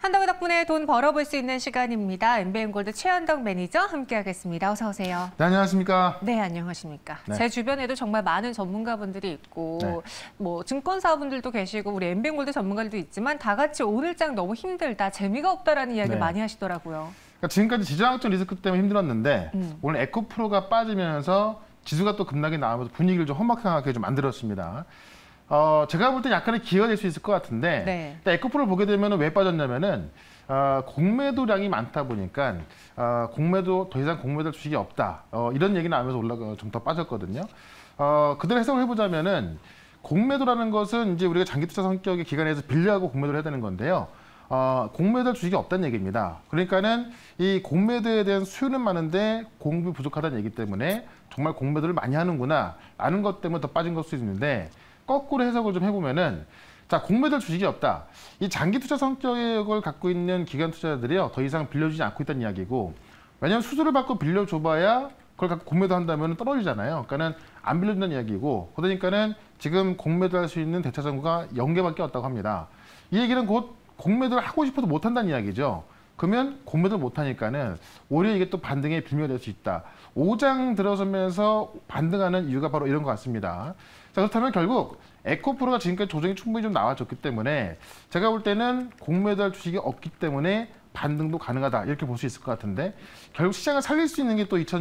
한덕 덕분에 돈 벌어볼 수 있는 시간입니다. MBN골드 최한덕 매니저 함께하겠습니다. 어서 오세요. 네, 안녕하십니까? 네, 안녕하십니까? 네. 제 주변에도 정말 많은 전문가분들이 있고 네. 뭐 증권사분들도 계시고 우리 MBN골드 전문가들도 있지만 다 같이 오늘장 너무 힘들다, 재미가 없다라는 이야기 네. 많이 하시더라고요. 그러니까 지금까지 지정학적 리스크 때문에 힘들었는데 오늘 에코프로가 빠지면서 지수가 또 급락이 나오면서 분위기를 좀 험악하게 좀 만들었습니다. 제가 볼 때 약간의 기회가 될 수 있을 것 같은데 네. 에코프로를 보게 되면 왜 빠졌냐면은 공매도량이 많다 보니까 공매도 더 이상 공매도 주식이 없다 이런 얘기 나오면서 올라가 좀 더 빠졌거든요. 그대로 해석을 해보자면은 공매도라는 것은 이제 우리가 장기 투자 성격의 기관에서 빌려하고 공매도를 해야 되는 건데요. 공매도 주식이 없다는 얘기입니다. 그러니까는 이 공매도에 대한 수요는 많은데 공급이 부족하다는 얘기 때문에 정말 공매도를 많이 하는구나 라는 것 때문에 더 빠진 걸 수 있는데 거꾸로 해석을 좀 해보면은 자, 공매도 주식이 없다. 이 장기 투자 성격을 갖고 있는 기관 투자자들이요 더 이상 빌려주지 않고 있다는 이야기고, 왜냐하면 수수료 받고 빌려줘봐야 그걸 갖고 공매도 한다면 떨어지잖아요. 그러니까는 안 빌려준다는 이야기고, 그러니까는 지금 공매도 할 수 있는 대차 잔고가 0개밖에 없다고 합니다. 이 얘기는 곧 공매도를 하고 싶어도 못한다는 이야기죠. 그러면 공매도를 못하니까는 오히려 이게 또 반등의 빌미가 될 수 있다. 5장 들어서면서 반등하는 이유가 바로 이런 것 같습니다. 자, 그렇다면 결국 에코프로가 지금까지 조정이 충분히 좀 나와줬기 때문에 제가 볼 때는 공매도할 주식이 없기 때문에 반등도 가능하다 이렇게 볼 수 있을 것 같은데, 결국 시장을 살릴 수 있는 게 또 2차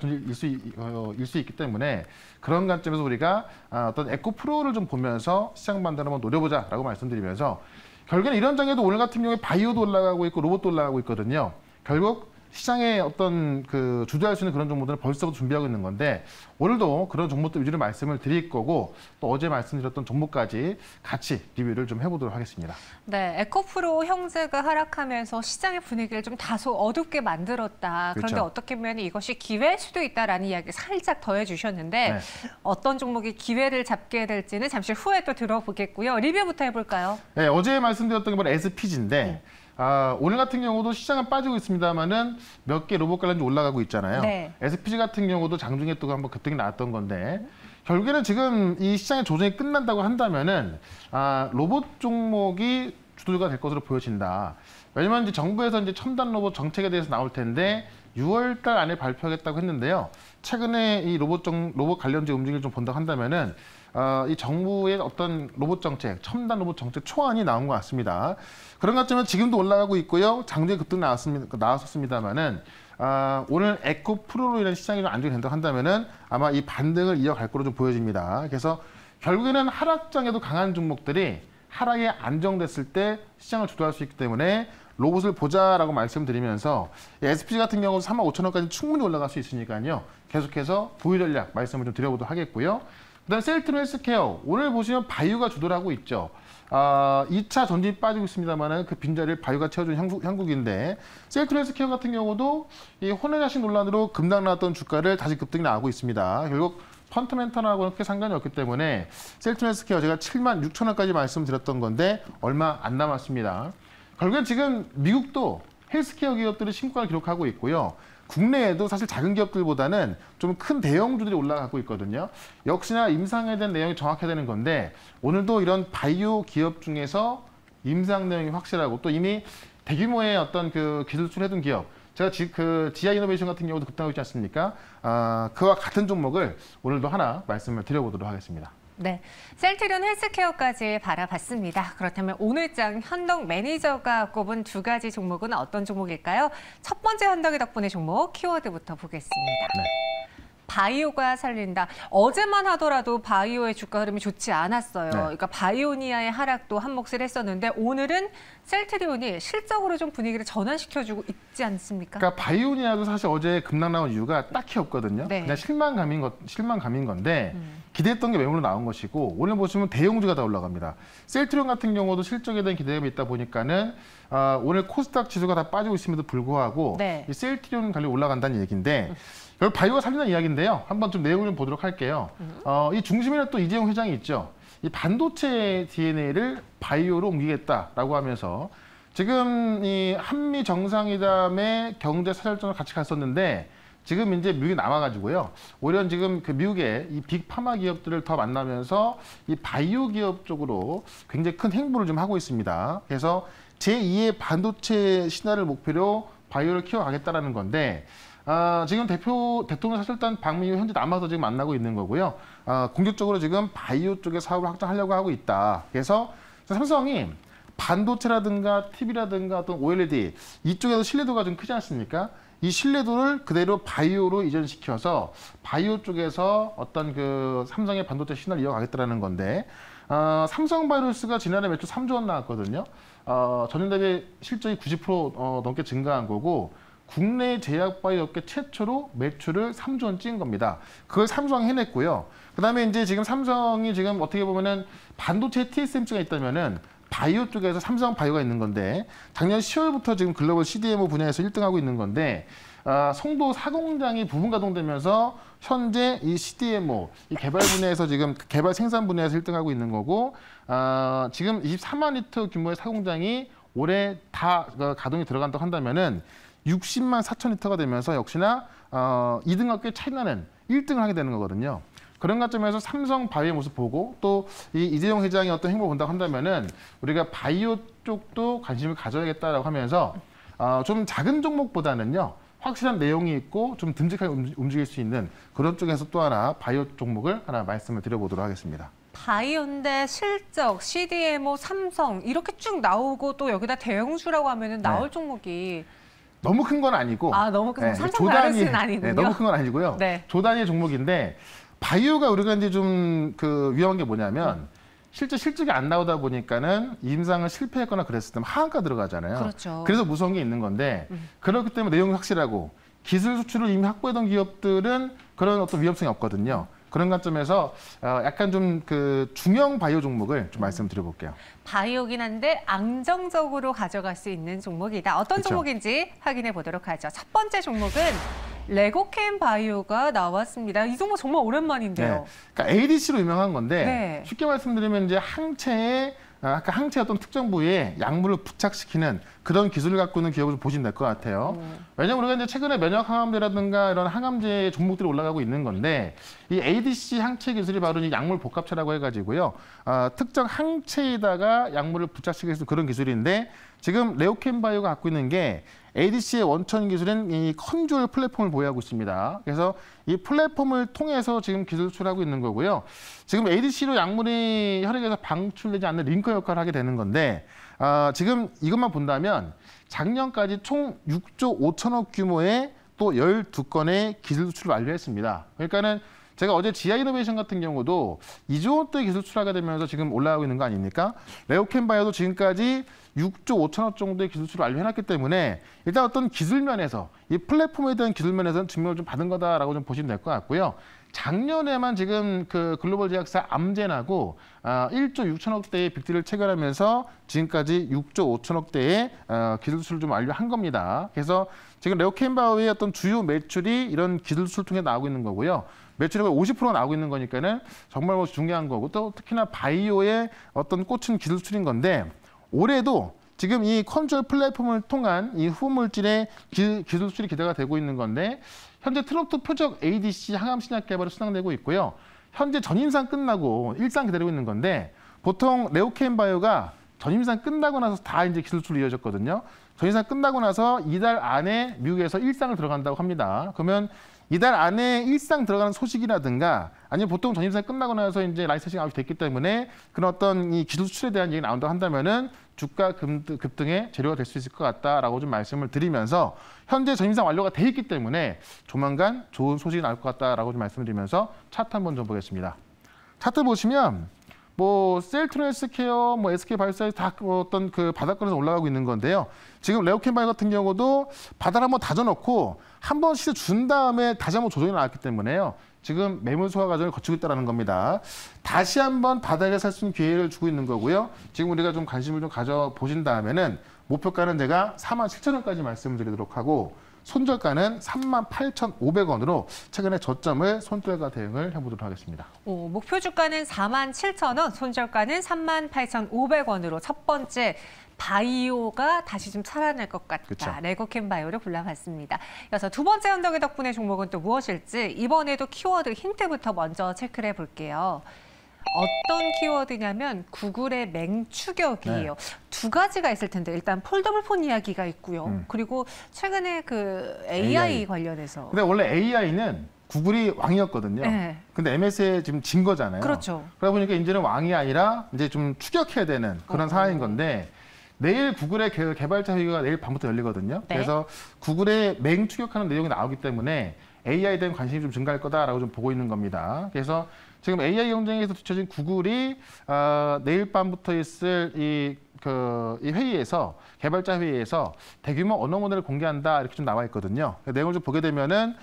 전지일 수 있기 때문에 그런 관점에서 우리가 어떤 에코프로를 좀 보면서 시장 반등을 한번 노려보자라고 말씀드리면서, 결국에는 이런 장에도 오늘 같은 경우에 바이오도 올라가고 있고 로봇도 올라가고 있거든요. 결국 시장에 어떤 주도할 수 있는 그런 종목들을 벌써부터 준비하고 있는 건데, 오늘도 그런 종목들 위주로 말씀을 드릴 거고 또 어제 말씀드렸던 종목까지 같이 리뷰를 좀 해보도록 하겠습니다. 네, 에코프로 형제가 하락하면서 시장의 분위기를 좀 다소 어둡게 만들었다. 그런데 그렇죠. 어떻게 보면 이것이 기회일 수도 있다라는 이야기 살짝 더해주셨는데 네. 어떤 종목이 기회를 잡게 될지는 잠시 후에 또 들어보겠고요. 리뷰부터 해볼까요? 네, 어제 말씀드렸던 게 바로 SPG인데 오늘 같은 경우도 시장은 빠지고 있습니다만은 몇 개 로봇 관련주 올라가고 있잖아요. 네. SPG 같은 경우도 장중에 또 한번 급등이 나왔던 건데, 결국에는 지금 이 시장의 조정이 끝난다고 한다면은 로봇 종목이 주도주가 될 것으로 보여진다. 왜냐면 이제 정부에서 이제 첨단 로봇 정책에 대해서 나올 텐데 6월달 안에 발표하겠다고 했는데요. 최근에 이 로봇 관련주 움직임을 좀 본다고 한다면은 이 정부의 어떤 로봇 정책, 첨단 로봇 정책 초안이 나온 것 같습니다. 그런 것처럼 지금도 올라가고 있고요. 장중에 급등 나왔었습니다만은 오늘 에코프로로 인한 시장이 좀 안정이 된다고 한다면은 아마 이 반등을 이어갈 거로 좀 보여집니다. 그래서 결국에는 하락장에도 강한 종목들이 하락이 안정됐을 때 시장을 주도할 수 있기 때문에 로봇을 보자라고 말씀드리면서 SPG 같은 경우도 35,000원까지 충분히 올라갈 수 있으니까요. 계속해서 보유 전략 말씀을 좀 드려보도록 하겠고요. 그다음 셀트리온 헬스케어, 오늘 보시면 바이오가 주도를 하고 있죠. 2차 전진이 빠지고 있습니다만 그 빈자리를 바이오가 채워준 형국인데, 셀트리온 헬스케어 같은 경우도 이 혼외자식 논란으로 급락 나왔던 주가를 다시 급등이 나오고 있습니다. 결국 펀더멘털하고는 크게 상관이 없기 때문에 셀트리온 헬스케어 제가 76,000원까지 말씀드렸던 건데 얼마 안 남았습니다. 결국엔 지금 미국도 헬스케어 기업들이 신고가를 기록하고 있고요. 국내에도 사실 작은 기업들보다는 좀 큰 대형주들이 올라가고 있거든요. 역시나 임상에 대한 내용이 정확해야 되는 건데, 오늘도 이런 바이오 기업 중에서 임상 내용이 확실하고 또 이미 대규모의 어떤 기술 출해둔 기업, 제가 지아 이노베이션 같은 경우도 급등하고 있지 않습니까? 그와 같은 종목을 오늘도 하나 말씀을 드려보도록 하겠습니다. 네, 셀트리온 헬스케어까지 바라봤습니다. 그렇다면 오늘장 현덕 매니저가 꼽은 두 가지 종목은 어떤 종목일까요? 첫 번째 현덕이 덕분에 종목 키워드부터 보겠습니다. 네. 바이오가 살린다. 어제만 하더라도 바이오의 주가 흐름이 좋지 않았어요. 네. 그러니까 바이오니아의 하락도 한몫을 했었는데 오늘은 셀트리온이 실적으로 좀 분위기를 전환시켜주고 있지 않습니까? 그러니까 바이오니아도 사실 어제 급락 나온 이유가 딱히 없거든요. 네. 그냥 실망감인 건데 기대했던 게 매물로 나온 것이고, 오늘 보시면 대형주가 다 올라갑니다. 셀트리온 같은 경우도 실적에 대한 기대감이 있다 보니까는 오늘 코스닥 지수가 다 빠지고 있음에도 불구하고 네. 이 셀트리온 관리 올라간다는 얘기인데, 결국 바이오가 살린다는 이야기인데요. 한번 좀 내용을 좀 보도록 할게요. 이 중심에는 또 이재용 회장이 있죠. 이 반도체 DNA를 바이오로 옮기겠다라고 하면서 지금 이 한미 정상회담의 경제 사절전을 같이 갔었는데 지금 이제 미국이 남아가지고요. 오히려 지금 그 미국의 이 빅 파마 기업들을 더 만나면서 이 바이오 기업 쪽으로 굉장히 큰 행보를 좀 하고 있습니다. 그래서 제2의 반도체 신화를 목표로 바이오를 키워가겠다라는 건데 지금 대통령 사절단 방미 후 현재 남아서 지금 만나고 있는 거고요. 공격적으로 지금 바이오 쪽의 사업을 확장하려고 하고 있다. 그래서 삼성이 반도체라든가 TV라든가 어떤 OLED 이쪽에서 신뢰도가 좀 크지 않습니까? 이 신뢰도를 그대로 바이오로 이전시켜서 바이오 쪽에서 어떤 그 삼성의 반도체 신화를 이어가겠다라는 건데 삼성바이오로스가 지난해 매출 3조 원 나왔거든요. 전년 대비 실적이 90% 넘게 증가한 거고 국내 제약바이오 업계 최초로 매출을 3조 원 찍은 겁니다. 그걸 삼성이 해냈고요. 그다음에 이제 지금 삼성이 지금 어떻게 보면은 반도체 TSMC가 있다면은 바이오 쪽에서 삼성 바이오가 있는 건데 작년 10월부터 지금 글로벌 CDMO 분야에서 1등하고 있는 건데 송도 사공장이 부분 가동되면서 현재 이 CDMO 이 개발 분야에서 지금 개발 생산 분야에서 1등하고 있는 거고 지금 24만 리터 규모의 사공장이 올해 다 가동이 들어간다고 한다면은 60만 4천 리터가 되면서 역시나 2등과 꽤 차이 나는 1등을 하게 되는 거거든요. 그런 관점에서 삼성 바이오의 모습 보고 또 이 이재용 회장의 어떤 행보 본다고 한다면은 우리가 바이오 쪽도 관심을 가져야겠다라고 하면서 좀 작은 종목보다는요 확실한 내용이 있고 좀 듬직하게 움직일 수 있는 그런 쪽에서 또 하나 바이오 종목을 하나 말씀을 드려보도록 하겠습니다. 바이오인데 실적, CDMO, 삼성 이렇게 쭉 나오고 또 여기다 대형주라고 하면은 나올 종목이 너무 큰 건 아니고 너무 큰 삼성 바이오스는 아니군요. 너무 큰 건 아니고요. 조단위의 종목인데 바이오가 우리가 이제 좀 그 위험한 게 뭐냐면 실적이 안 나오다 보니까는 임상을 실패했거나 그랬을 때 하한가 들어가잖아요. 그렇죠. 그래서 무서운 게 있는 건데 그렇기 때문에 내용이 확실하고 기술 수출을 이미 확보했던 기업들은 그런 어떤 위험성이 없거든요. 그런 관점에서 약간 좀 그 중형 바이오 종목을 좀 말씀드려볼게요. 바이오긴 한데 안정적으로 가져갈 수 있는 종목이다. 어떤 그쵸. 종목인지 확인해 보도록 하죠. 첫 번째 종목은 레고캠 바이오가 나왔습니다. 이 종목 정말 오랜만인데요. 그러니까 ADC로 유명한 건데 네. 쉽게 말씀드리면 이제 항체에 아까 항체 어떤 특정 부위에 약물을 부착시키는 그런 기술을 갖고 있는 기업을 보시면 될 것 같아요. 왜냐하면 우리가 이제 최근에 면역 항암제라든가 이런 항암제 종목들이 올라가고 있는 건데 이 ADC 항체 기술이 바로 이 약물 복합체라고 해가지고요. 특정 항체에다가 약물을 부착시킬 수 있는 그런 기술인데 지금 레오캠 바이오가 갖고 있는 게 ADC의 원천 기술인 이 컨주얼 플랫폼을 보유하고 있습니다. 그래서 이 플랫폼을 통해서 지금 기술 수출하고 있는 거고요. 지금 ADC로 약물이 혈액에서 방출되지 않는 링커 역할을 하게 되는 건데 지금 이것만 본다면 작년까지 총 6조 5천억 규모의 또 12건의 기술 수출을 완료했습니다. 그러니까는 제가 어제 지아이노베이션 같은 경우도 2조 원대 기술 수출하게 되면서 지금 올라가고 있는 거 아닙니까? 레오캠 바이오도 지금까지 6조 5천억 정도의 기술 수출을 완료해놨기 때문에 일단 어떤 기술면에서 이 플랫폼에 대한 기술면에서는 증명을 좀 받은 거다라고 좀 보시면 될 것 같고요. 작년에만 지금 그 글로벌 제약사 암젠하고 1조 6천억 대의 빅딜을 체결하면서 지금까지 6조 5천억 대의 기술 수출을 좀 완료한 겁니다. 그래서 지금 레오캠 바이오의 어떤 주요 매출이 이런 기술 수출 통해 나오고 있는 거고요. 매출이 거의 50%가 나오고 있는 거니까는 정말 뭐 중요한 거고 또 특히나 바이오의 어떤 꽂힌 기술 수출인 건데 올해도 지금 이 컨트롤 플랫폼을 통한 이 후물질의 기술 수출이 기대가 되고 있는 건데 현재 트로트 표적 ADC 항암 신약 개발이 수상되고 있고요. 현재 전임상 끝나고 일상 기다리고 있는 건데 보통 레오캠 바이오가 전임상 끝나고 나서 다 이제 기술 수출이 이어졌거든요. 전임상 끝나고 나서 이달 안에 미국에서 일상을 들어간다고 합니다. 그러면 이달 안에 일상 들어가는 소식이라든가 아니면 보통 전임상 끝나고 나서 이제 라이선싱 아웃이 됐기 때문에 그런 어떤 이 기술 수출에 대한 얘기 나온다고 한다면은 주가 급등의 재료가 될 수 있을 것 같다라고 좀 말씀을 드리면서 현재 전임상 완료가 돼 있기 때문에 조만간 좋은 소식이 나올 것 같다라고 좀 말씀드리면서 차트 한번 좀 보겠습니다. 차트 보시면 뭐 셀트론 헬스케어, 뭐 SK바이오사이즈 다 어떤 그 바닥권에서 올라가고 있는 건데요. 지금 레오캠 바이오 같은 경우도 바닥을 한번 다져놓고 한번 시세 준 다음에 다시 한번 조정이 나왔기 때문에요. 지금 매물 소화 과정을 거치고 있다는 겁니다. 다시 한번 바닥에 살 수 있는 기회를 주고 있는 거고요. 지금 우리가 좀 관심을 좀 가져보신 다음에는 목표가는 제가 47,000원까지 말씀을 드리도록 하고 손절가는 38,500원으로 최근에 저점을 손절가 대응을 해보도록 하겠습니다. 목표 주가는 47,000원, 손절가는 38,500원으로 첫 번째 바이오가 다시 좀 살아날 것 같다. 그쵸. 레고캠 바이오를 골라봤습니다. 이어서 두 번째 언덕의 덕분에 종목은 또 무엇일지 이번에도 키워드 힌트부터 먼저 체크를 해볼게요. 어떤 키워드냐면 구글의 맹추격이에요. 두 가지가 있을 텐데 일단 폴더블 폰 이야기가 있고요. 그리고 최근에 그 AI 관련해서. 근데 원래 AI는 구글이 왕이었거든요. 네. 근데 MS에 지금 진 거잖아요. 그렇죠. 그러다 보니까 이제는 왕이 아니라 이제 좀 추격해야 되는 그런 상황인 건데 내일 구글의 개발자 회의가 내일 밤부터 열리거든요. 네. 그래서 구글의 맹추격하는 내용이 나오기 때문에 AI에 대한 관심이 좀 증가할 거다라고 좀 보고 있는 겁니다. 그래서 지금 AI 경쟁에서 뒤처진 구글이 내일 밤부터 있을 이 회의에서 개발자 회의에서 대규모 언어 모델을 공개한다 이렇게 좀 나와 있거든요. 그 내용을 좀 보게 되면은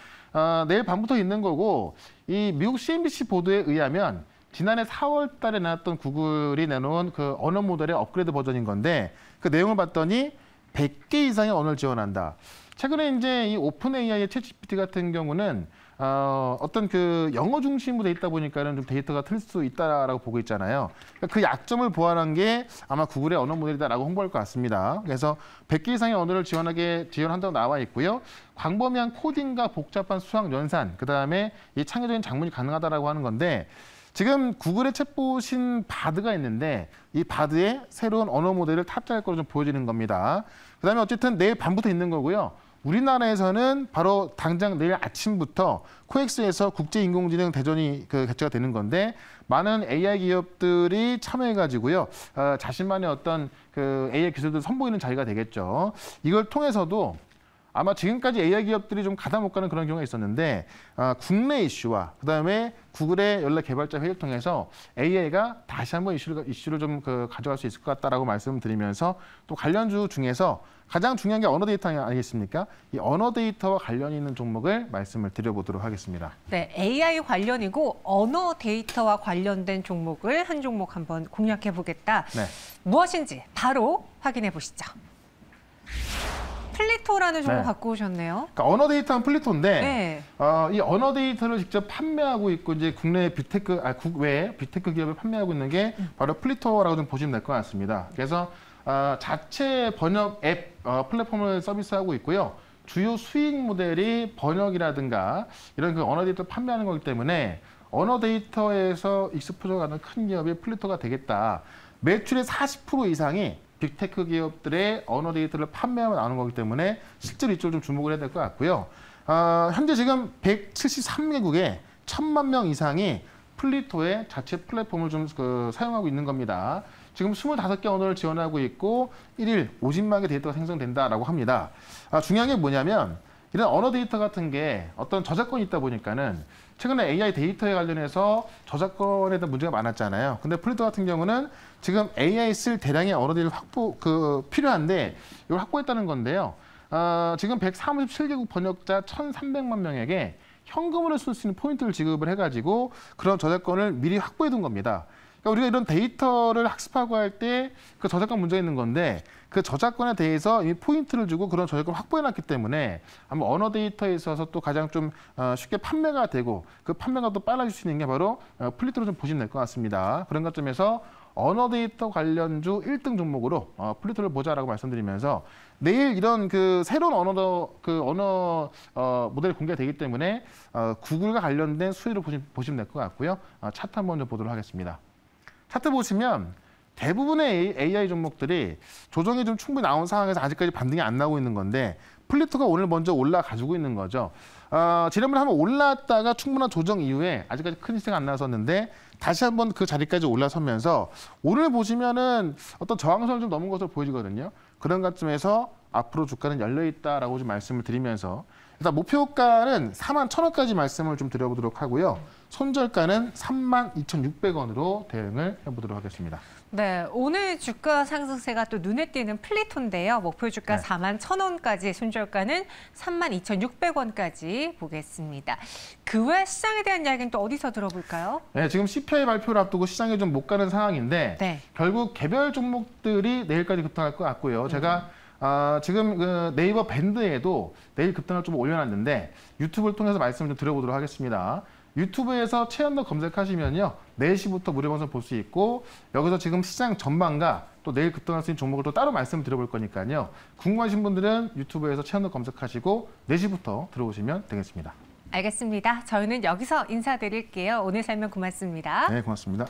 내일 밤부터 있는 거고 이 미국 CNBC 보도에 의하면 지난해 4월 달에 나왔던 구글이 내놓은 그 언어 모델의 업그레이드 버전인 건데 그 내용을 봤더니 100개 이상의 언어를 지원한다. 최근에 이제 이 오픈 AI의 챗GPT 같은 경우는 어떤 그 영어 중심으로 돼 있다 보니까는 좀 데이터가 틀릴 수 있다라고 보고 있잖아요. 그러니까 그 약점을 보완한 게 아마 구글의 언어 모델이다라고 홍보할 것 같습니다. 그래서 100개 이상의 언어를 지원한다고 나와 있고요. 광범위한 코딩과 복잡한 수학 연산, 그다음에 이 창의적인 작문이 가능하다라고 하는 건데 지금 구글의 챗봇인 바드가 있는데 이 바드의 새로운 언어 모델을 탑재할 것으로 좀 보여지는 겁니다. 그다음에 어쨌든 내일 밤부터 있는 거고요. 우리나라에서는 바로 당장 내일 아침부터 코엑스에서 국제인공지능 대전이 개최가 되는 건데 많은 AI 기업들이 참여해가지고요. 자신만의 어떤 그 AI 기술들을 선보이는 자리가 되겠죠. 이걸 통해서도 아마 지금까지 AI 기업들이 좀 가다 못 가는 그런 경우가 있었는데 국내 이슈와 그다음에 구글의 연례 개발자 회의를 통해서 AI가 다시 한번 이슈를 좀 가져갈 수 있을 것 같다라고 말씀드리면서 또 관련주 중에서 가장 중요한 게 언어 데이터 아니겠습니까? 이 언어 데이터와 관련이 있는 종목을 말씀을 드려보도록 하겠습니다. 네, AI 관련이고 언어 데이터와 관련된 종목을 한 종목 한번 공략해 보겠다. 네. 무엇인지 바로 확인해 보시죠. 플리토라는 종목 네. 갖고 오셨네요. 그러니까 언어 데이터는 플리토인데 네. 이 언어 데이터를 직접 판매하고 있고 이제 국내 국외 빅테크 기업을 판매하고 있는 게 바로 플리토라고 좀 보시면 될 것 같습니다. 그래서 자체 번역 앱 플랫폼을 서비스하고 있고요. 주요 수익 모델이 번역이라든가 이런 그 언어 데이터를 판매하는 거기 때문에 언어 데이터에서 익스포저가 가는 큰 기업이 플리토가 되겠다. 매출의 40% 이상이 빅테크 기업들의 언어 데이터를 판매하며 나오는 거기 때문에 실제로 이쪽을 좀 주목을 해야 될 것 같고요. 현재 지금 173개국에 1,000만 명 이상이 플리토의 자체 플랫폼을 좀 사용하고 있는 겁니다. 지금 25개 언어를 지원하고 있고 1일 50만 개 데이터가 생성된다라고 합니다. 중요한 게 뭐냐면 이런 언어 데이터 같은 게 어떤 저작권이 있다 보니까는 최근에 AI 데이터에 관련해서 저작권에 대한 문제가 많았잖아요. 근데 플리토 같은 경우는 지금 AI 쓸 대량의 언어 데이터를 필요한데 이걸 확보했다는 건데요. 지금 137개국 번역자 1,300만 명에게 현금으로 쓸 수 있는 포인트를 지급을 해가지고 그런 저작권을 미리 확보해 둔 겁니다. 그러니까 우리가 이런 데이터를 학습하고 할 때 그 저작권 문제가 있는 건데 그 저작권에 대해서 이 포인트를 주고 그런 저작권을 확보해놨기 때문에 아마 언어 데이터에 있어서 또 가장 좀 쉽게 판매가 되고 그 판매가 또 빨라질 수 있는 게 바로 플리토로 좀 보시면 될 것 같습니다. 그런 관점에서 언어 데이터 관련주 1등 종목으로 플리토를 보자라고 말씀드리면서 내일 이런 그 새로운 언어 모델이 공개되기 때문에 구글과 관련된 수혜를 보시면 될 것 같고요. 차트 한번 좀 보도록 하겠습니다. 차트 보시면 대부분의 AI 종목들이 조정이 좀 충분히 나온 상황에서 아직까지 반등이 안 나오고 있는 건데 플리토가 오늘 먼저 올라가지고 있는 거죠. 지난번에 한번 올랐다가 충분한 조정 이후에 아직까지 큰 희생이 안 나섰는데 다시 한번 그 자리까지 올라서면서 오늘 보시면은 어떤 저항선을 좀 넘은 것으로 보여지거든요. 그런 관점에서 앞으로 주가는 열려있다라고 좀 말씀을 드리면서 일단 목표가는 41,000원까지 말씀을 좀 드려보도록 하고요. 손절가는 32,600원으로 대응을 해보도록 하겠습니다. 네, 오늘 주가 상승세가 또 눈에 띄는 플리토인데요. 목표 주가 네. 41,000원까지, 손절가는 32,600원까지 보겠습니다. 그 외 시장에 대한 이야기는 또 어디서 들어볼까요? 네, 지금 CPI 발표를 앞두고 시장에 좀 못 가는 상황인데 네. 결국 개별 종목들이 내일까지 급등할 것 같고요. 제가 지금 그 네이버 밴드에도 내일 급등을 좀 올려놨는데 유튜브를 통해서 말씀을 좀 드려보도록 하겠습니다. 유튜브에서 최현덕 검색하시면요. 4시부터 무료 방송 볼 수 있고 여기서 지금 시장 전망과 또 내일 급등할 수 있는 종목을 또 따로 말씀드려볼 거니까요. 궁금하신 분들은 유튜브에서 최현덕 검색하시고 4시부터 들어오시면 되겠습니다. 알겠습니다. 저희는 여기서 인사드릴게요. 오늘 설명 고맙습니다. 네, 고맙습니다.